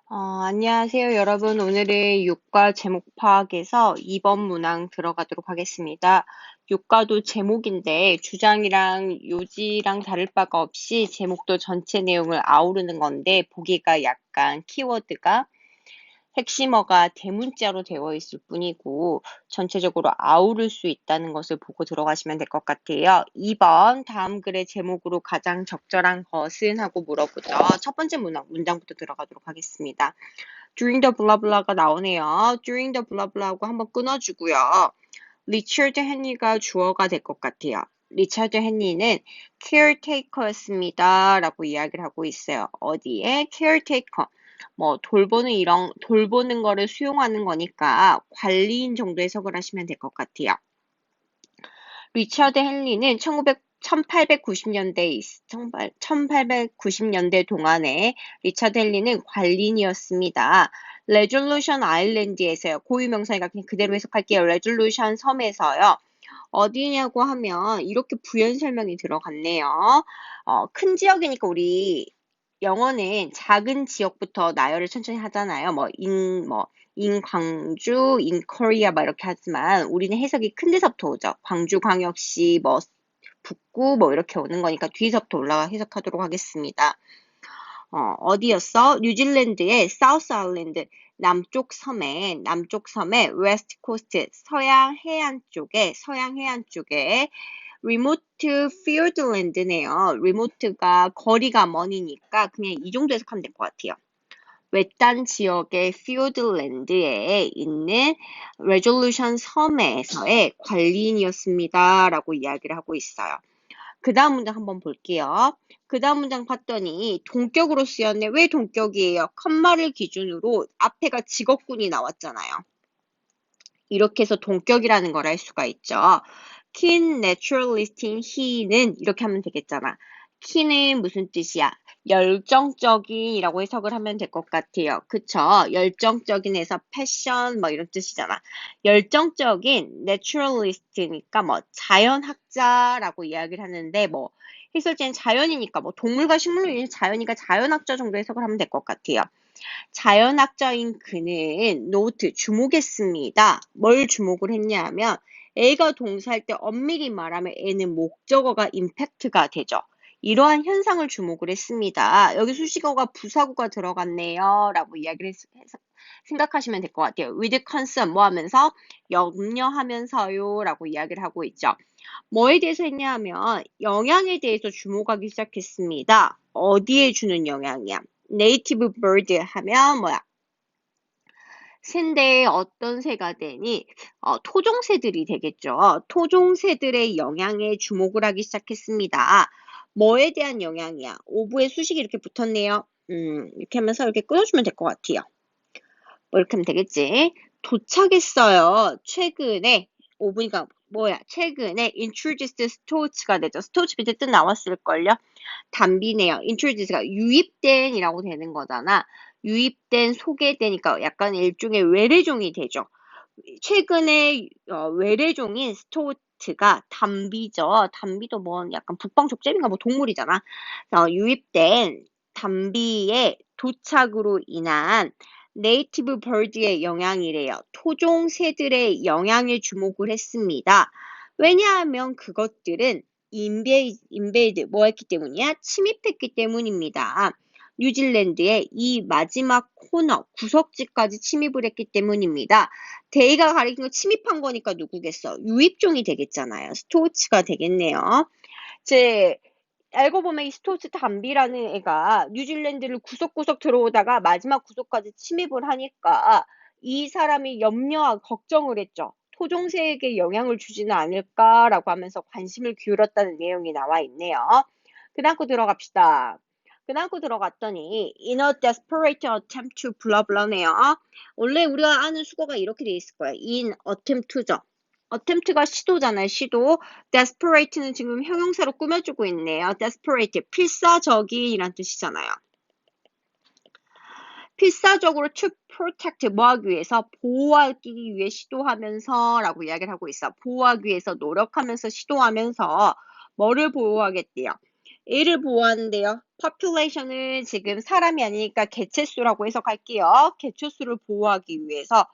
안녕하세요, 여러분. 오늘은 유가 제목 파악에서 2번 문항 들어가도록 하겠습니다. 유가도 제목인데 주장이랑 요지랑 다를 바가 없이 제목도 전체 내용을 아우르는 건데 보기가 약간 키워드가 핵심어가 대문자로 되어 있을 뿐이고 전체적으로 아우를 수 있다는 것을 보고 들어가시면 될 것 같아요. 2번 다음 글의 제목으로 가장 적절한 것은 하고 물어보죠. 첫 번째 문장부터 들어가도록 하겠습니다. During the blah blah가 나오네요. During the blah blah하고 한번 끊어주고요. 리처드 헨리가 주어가 될 것 같아요. 리처드 헨리는 caretaker였습니다. 라고 이야기를 하고 있어요. 어디에? caretaker. 돌보는 거를 수용하는 거니까 관리인 정도 해석을 하시면 될 것 같아요. 리처드 헨리는 1890년대 동안에 리처드 헨리는 관리인이었습니다. 레졸루션 아일랜드에서요. 고유명사니까 그냥 그대로 해석할게요. 레졸루션 섬에서요. 어디냐고 하면 이렇게 부연 설명이 들어갔네요. 큰 지역이니까 우리 영어는 작은 지역부터 나열을 천천히 하잖아요. 인 광주, 인 코리아 막 이렇게 하지만 우리는 해석이 큰 데서부터 오죠. 광주광역시, 북구 이렇게 오는 거니까 뒤에서부터 올라가 해석하도록 하겠습니다. 어디였어? 뉴질랜드의 사우스 아일랜드 남쪽 섬에 웨스트 코스트 서양 해안 쪽에 리모트 필드랜드네요. 리모트가 거리가 머니니까 그냥 이 정도 해석하면 될 것 같아요. 외딴 지역의 필드랜드에 있는 레졸루션 섬에서의 관리인이었습니다. 라고 이야기를 하고 있어요. 그 다음 문장 한번 볼게요. 그 다음 문장 봤더니 동격으로 쓰였네. 왜 동격이에요? 컴마를 기준으로 앞에가 직업군이 나왔잖아요. 이렇게 해서 동격이라는 걸 알 수가 있죠. keen naturalist인 he는 이렇게 하면 되겠잖아. keen은 무슨 뜻이야? 열정적인이라고 해석을 하면 될 것 같아요. 그쵸? 열정적인에서 패션 이런 뜻이잖아. 열정적인 naturalist니까 자연학자라고 이야기를 하는데 해설지는 자연이니까 동물과 식물이 자연이니까 자연학자 정도 해석을 하면 될 것 같아요. 자연학자인 그는 노트 주목했습니다. 뭘 주목을 했냐면 A가 동사할 때 엄밀히 말하면 A는 목적어가 임팩트가 되죠. 이러한 현상을 주목을 했습니다. 여기 수식어가 부사구가 들어갔네요. 라고 이야기를 생각하시면 될 것 같아요. with concern 하면서 염려하면서요 라고 이야기를 하고 있죠. 뭐에 대해서 했냐면 영향에 대해서 주목하기 시작했습니다. 어디에 주는 영향이야? 네이티브 bird 하면 새인데 어떤 새가 되니? 토종새들이 되겠죠. 토종새들의 영향에 주목을 하기 시작했습니다. 뭐에 대한 영향이야? 오브에 수식이 이렇게 붙었네요. 이렇게 하면서 이렇게 끊어주면 될 것 같아요. 이렇게 하면 되겠지. 도착했어요. 최근에 오브니까 최근에 introduced stoach가 되죠. stoach 밑에 뜻 나왔을걸요. 담비네요. introduce가 유입된이라고 되는 거잖아. 유입된, 소개되니까 약간 일종의 외래종이 되죠. 최근에 외래종인 스토트가 담비죠. 담비도 약간 북방 족제비인가 동물이잖아. 유입된 담비의 도착으로 인한 네이티브 버드의 영향이래요. 토종 새들의 영향에 주목을 했습니다. 왜냐하면 그것들은 인베이드 했기 때문이야? 침입했기 때문입니다. 뉴질랜드의 이 마지막 코너, 구석지까지 침입을 했기 때문입니다. 데이가 가리킨 거 침입한 거니까 누구겠어? 유입종이 되겠잖아요. 스토츠가 되겠네요. 알고 보면 이 스토츠 담비라는 애가 뉴질랜드를 구석구석 들어오다가 마지막 구석까지 침입을 하니까 이 사람이 염려하고 걱정을 했죠. 토종새에게 영향을 주지는 않을까라고 하면서 관심을 기울였다는 내용이 나와 있네요. 그 다음 거 들어갑시다. 그 다음 거 들어갔더니 in a desperate attempt to blah blah네요. 원래 우리가 아는 수거가 이렇게 돼 있을 거야. in attempt to죠. attempt가 시도잖아요. 시도. desperate는 지금 형용사로 꾸며주고 있네요. desperate, 필사적인이란 뜻이잖아요. 필사적으로 to protect, 하기 위해서, 보호하기 위해 시도하면서 라고 이야기를 하고 있어. 보호하기 위해서 노력하면서 시도하면서 뭐를 보호하겠대요? 얘를 보호하는데요. population을 지금 사람이 아니니까 개체수라고 해석할게요. 개체수를 보호하기 위해서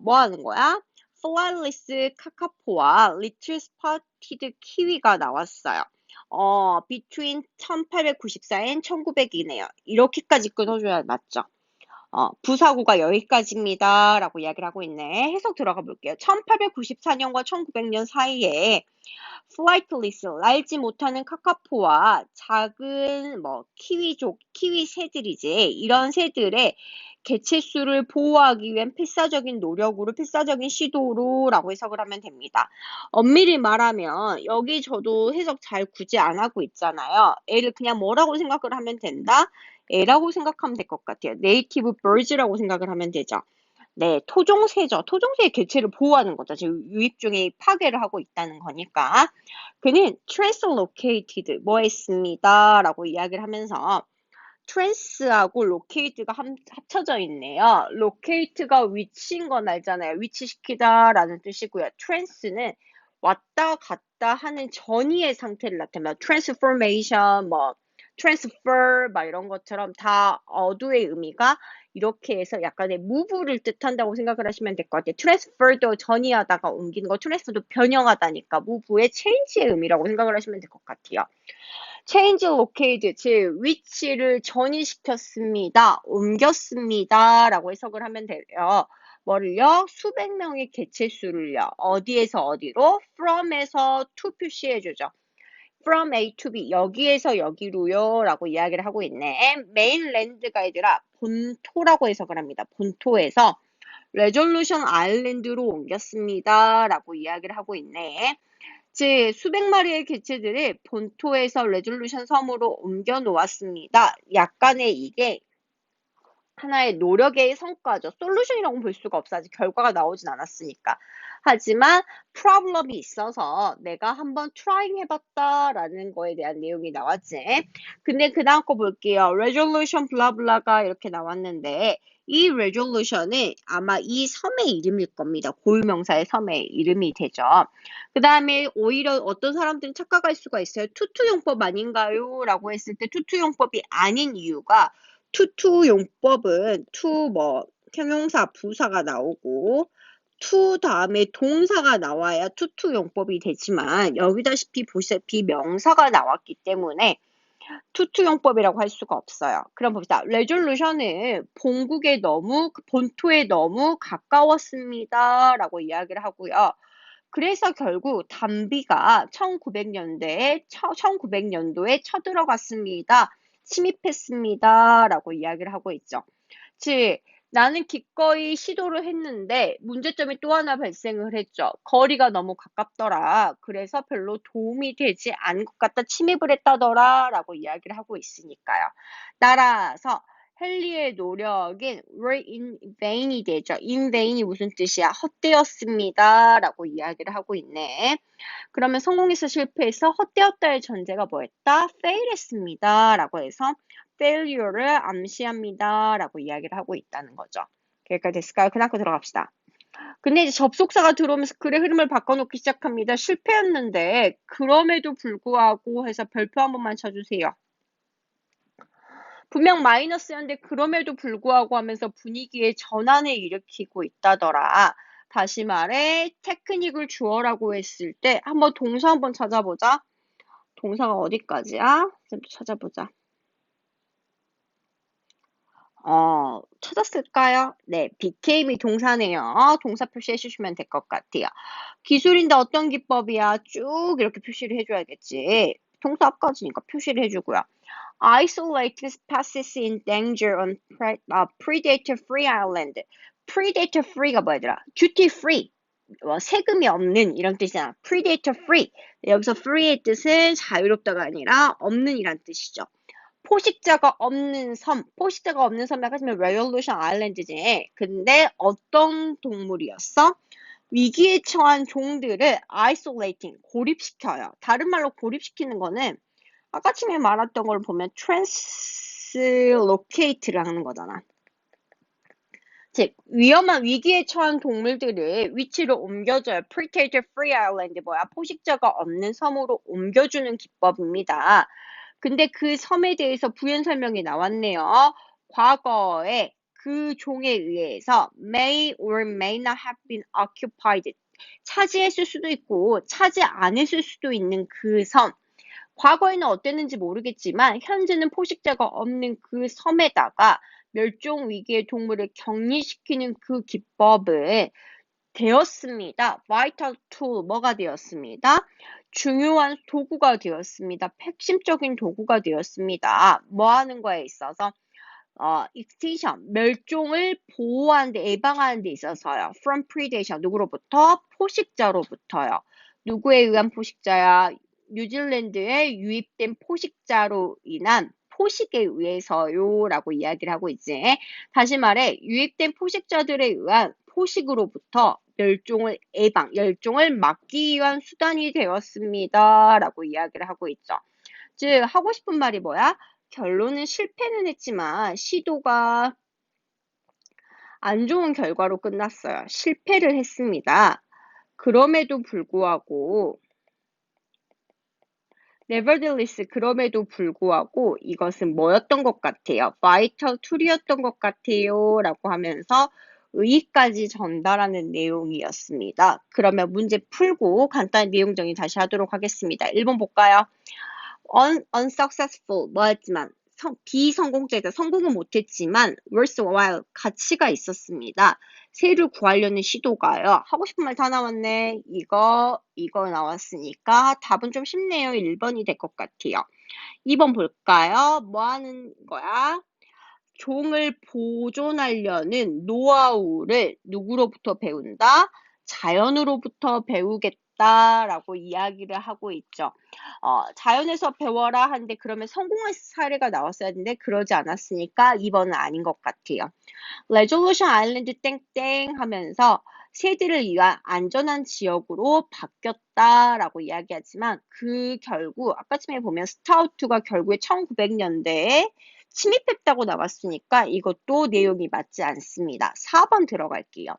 뭐 하는 거야? 플라일리스 카카포와 리틀 스포티드 키위가 나왔어요. between 1894엔 1900이네요. 이렇게까지 끊어줘야 맞죠? 부사구가 여기까지입니다. 라고 이야기를 하고 있네. 해석 들어가 볼게요. 1894년과 1900년 사이에 플라이틀리스, 날지 못하는 카카포와 작은 키위 새들이지. 이런 새들의 개체수를 보호하기 위한 필사적인 노력으로, 필사적인 시도로라고 해석을 하면 됩니다. 엄밀히 말하면 여기 저도 해석 잘 굳이 안 하고 있잖아요. 애를 그냥 뭐라고 생각을 하면 된다? 애라고 생각하면 될 것 같아요. 네이티브 birds라고 생각을 하면 되죠. 네, 토종새죠. 토종새의 개체를 보호하는 거죠. 지금 유입종이 파괴를 하고 있다는 거니까. 그는 translocated 뭐 했습니다. 라고 이야기를 하면서 trans하고 locate가 합쳐져 있네요. locate가 위치인 건 알잖아요. 위치시키다 라는 뜻이고요. trans는 왔다 갔다 하는 전이의 상태를 나타냅니다. transformation, transfer, 이런 것처럼 다 어두의 의미가 이렇게 해서 약간의 move를 뜻한다고 생각을 하시면 될 것 같아요. transfer도 전이하다가 옮기는 거, transfer도 변형하다니까 move의 change의 의미라고 생각을 하시면 될 것 같아요. change located, 즉 위치를 전이시켰습니다. 옮겼습니다. 라고 해석을 하면 돼요. 뭐를요? 수백 명의 개체수를요. 어디에서 어디로? from에서 to 표시해주죠. from A to B, 여기에서 여기로요. 라고 이야기를 하고 있네. 메인랜드 가이드라 본토라고 해석을 합니다. 본토에서 레졸루션 아일랜드로 옮겼습니다. 라고 이야기를 하고 있네. 즉 수백 마리의 개체들을 본토에서 레졸루션 섬으로 옮겨 놓았습니다. 약간의 이게 하나의 노력의 성과죠. 솔루션이라고 볼 수가 없어. 아직 결과가 나오진 않았으니까. 하지만 프로블럼이 있어서 내가 한번 트라잉 해봤다라는 거에 대한 내용이 나왔지. 근데 그 다음 거 볼게요. resolution 블라블라가 이렇게 나왔는데 이 resolution은 아마 이 섬의 이름일 겁니다. 고유명사의 섬의 이름이 되죠. 그 다음에 오히려 어떤 사람들은 착각할 수가 있어요. 투투용법 아닌가요? 라고 했을 때 투투용법이 아닌 이유가 투투 용법은 형용사, 부사가 나오고 to 다음에 동사가 나와야 투투 용법이 되지만 여기다시피 보시다시피 명사가 나왔기 때문에 투투 용법이라고 할 수가 없어요. 그럼 봅시다. 레졸루션은 본토에 너무 가까웠습니다. 라고 이야기를 하고요. 그래서 결국 담비가 1900년도에 쳐들어갔습니다. 침입했습니다. 라고 이야기를 하고 있죠. 즉, 나는 기꺼이 시도를 했는데 문제점이 또 하나 발생을 했죠. 거리가 너무 가깝더라. 그래서 별로 도움이 되지 않을 것 같다. 침입을 했다더라. 라고 이야기를 하고 있으니까요. 따라서 헨리의 노력은 were in vain이 되죠. in vain이 무슨 뜻이야? 헛되었습니다. 라고 이야기를 하고 있네. 그러면 성공해서 실패해서 헛되었다의 전제가 뭐였다? fail했습니다. 라고 해서 failure를 암시합니다. 라고 이야기를 하고 있다는 거죠. 여기까지 됐을까요? 그 다음 거 들어갑시다. 근데 이제 접속사가 들어오면서 글의 흐름을 바꿔놓기 시작합니다. 실패했는데 그럼에도 불구하고 해서 별표 한 번만 쳐주세요. 분명 마이너스였는데 그럼에도 불구하고 하면서 분위기에 전환을 일으키고 있다더라. 다시 말해 테크닉을 주어라고 했을 때 한번 동사 한번 찾아보자. 동사가 어디까지야? 좀 찾아보자. 찾았을까요? 네, became이 동사네요. 동사 표시해 주시면 될 것 같아요. 기술인데 어떤 기법이야? 쭉 이렇게 표시를 해줘야겠지. 동사 앞까지니까 표시를 해주고요. Isolate species in danger on predator-free island. predator-free가 뭐였더라? duty-free. 세금이 없는 이런 뜻이잖아. predator-free. 여기서 free의 뜻은 자유롭다가 아니라 없는 이란 뜻이죠. 포식자가 없는 섬, 포식자가 없는 섬이 아까 지금 레졸루션 아일랜드지. 근데 어떤 동물이었어? 위기에 처한 종들을 isolating, 고립시켜요. 다른 말로 고립시키는 거는 아까 전에 말했던 걸 보면 translocate를 하는 거잖아. 즉, 위험한 위기에 처한 동물들을 위치를 옮겨줘요. predator free island, 포식자가 없는 섬으로 옮겨주는 기법입니다. 근데 그 섬에 대해서 부연 설명이 나왔네요. 과거에 그 종에 의해서 may or may not have been occupied. 차지했을 수도 있고 차지 안 했을 수도 있는 그 섬. 과거에는 어땠는지 모르겠지만 현재는 포식자가 없는 그 섬에다가 멸종 위기의 동물을 격리시키는 그 기법은 되었습니다. vital tool, 뭐가 되었습니다? 중요한 도구가 되었습니다. 핵심적인 도구가 되었습니다. 뭐 하는 거에 있어서? extinction, 멸종을 보호하는 데, 예방하는 데 있어서요. from predation, 누구로부터? 포식자로부터요. 누구에 의한 포식자야? 뉴질랜드에 유입된 포식자로 인한 포식에 의해서요 라고 이야기를 하고 있지. 다시 말해 유입된 포식자들에 의한 포식으로부터 멸종을 막기 위한 수단이 되었습니다 라고 이야기를 하고 있죠. 즉 하고 싶은 말이 뭐야? 결론은 실패는 했지만 시도가 안 좋은 결과로 끝났어요. 실패를 했습니다. 그럼에도 불구하고 nevertheless, 그럼에도 불구하고 이것은 뭐였던 것 같아요? vital tool이었던 것 같아요 라고 하면서 의의까지 전달하는 내용이었습니다. 그러면 문제 풀고 간단히 내용 정리 다시 하도록 하겠습니다. 1번 볼까요? unsuccessful, 뭐였지만 비성공적이다. 성공은 못했지만 worthwhile, 가치가 있었습니다. 새를 구하려는 시도가요. 하고 싶은 말 다 나왔네. 이거 나왔으니까 답은 좀 쉽네요. 1번이 될 것 같아요. 2번 볼까요? 뭐 하는 거야? 종을 보존하려는 노하우를 누구로부터 배운다? 자연으로부터 배우겠다라고 이야기를 하고 있죠. 자연에서 배워라 하는데 그러면 성공한 사례가 나왔어야 하는데 그러지 않았으니까 2번은 아닌 것 같아요. 레졸루션 아일랜드 땡땡 하면서 새들을 위한 안전한 지역으로 바뀌었다라고 이야기하지만 그 결국 아까쯤에 보면 스타우트가 결국에 1900년대에 침입했다고 나왔으니까 이것도 내용이 맞지 않습니다. 4번 들어갈게요.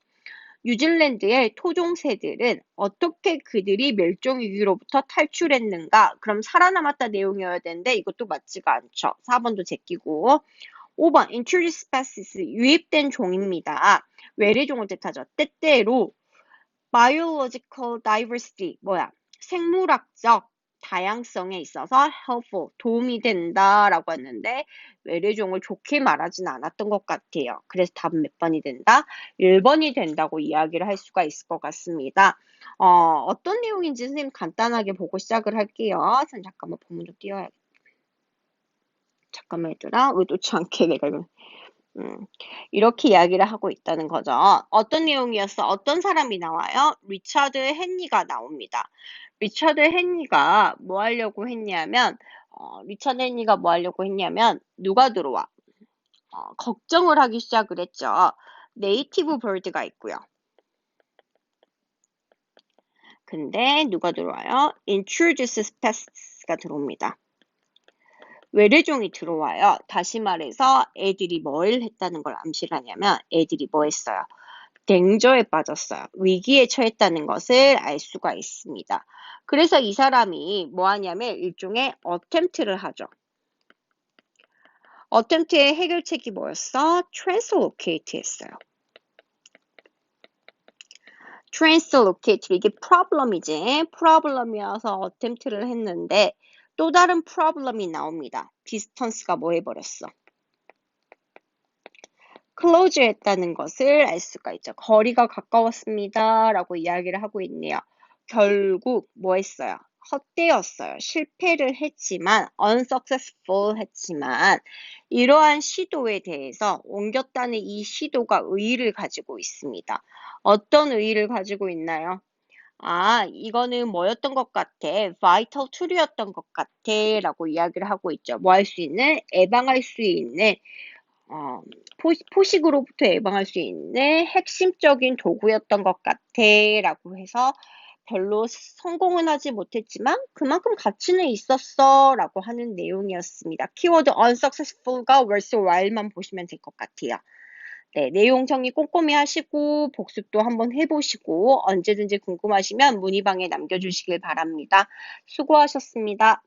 뉴질랜드의 토종새들은 어떻게 그들이 멸종위기로부터 탈출했는가? 그럼 살아남았다 내용이어야 되는데 이것도 맞지가 않죠. 4번도 제끼고 5번 introduced species, 유입된 종입니다. 외래종을 뜻하죠. 때때로 biological diversity, 생물학적 다양성에 있어서 helpful, 도움이 된다라고 했는데 외래종을 좋게 말하진 않았던 것 같아요. 그래서 답은 몇 번이 된다? 1번이 된다고 이야기를 할 수가 있을 것 같습니다. 어떤 내용인지 선생님 간단하게 보고 시작을 할게요. 잠깐만 본문 좀 띄워야겠다. 잠깐만 얘들아, 의도치 않게 내가 이렇게 이야기를 하고 있다는 거죠. 어떤 내용이었어? 어떤 사람이 나와요? 리처드 헨리가 나옵니다. 리처드 헨리가 뭐 하려고 했냐면 누가 들어와? 걱정을 하기 시작을 했죠. 네이티브 버드가 있고요. 근데 누가 들어와요? introduced species가 들어옵니다. 외래종이 들어와요. 다시 말해서 애들이 뭘 했다는 걸 암시를 하냐면 애들이 뭐 했어요? 댕저에 빠졌어요. 위기에 처했다는 것을 알 수가 있습니다. 그래서 이 사람이 뭐 하냐면 일종의 attempt를 하죠. attempt의 해결책이 뭐였어? translocate 했어요. translocate, 이게 problem이지. problem이어서 attempt를 했는데 또 다른 problem이 나옵니다. distance가 뭐 해버렸어? close 했다는 것을 알 수가 있죠. 거리가 가까웠습니다. 라고 이야기를 하고 있네요. 결국 뭐 했어요? 헛되었어요. 실패를 했지만 unsuccessful 했지만 이러한 시도에 대해서 옮겼다는 이 시도가 의의를 가지고 있습니다. 어떤 의의를 가지고 있나요? 이거는 뭐였던 것 같아? vital tool이었던 것 같아 라고 이야기를 하고 있죠. 뭐 할 수 있는? 예방할 수 있는 포식으로부터 예방할 수 있는 핵심적인 도구였던 것 같아 라고 해서 별로 성공은 하지 못했지만 그만큼 가치는 있었어 라고 하는 내용이었습니다. 키워드 unsuccessful과 worthwhile만 보시면 될 것 같아요. 네, 내용 정리 꼼꼼히 하시고 복습도 한번 해보시고 언제든지 궁금하시면 문의방에 남겨주시길 바랍니다. 수고하셨습니다.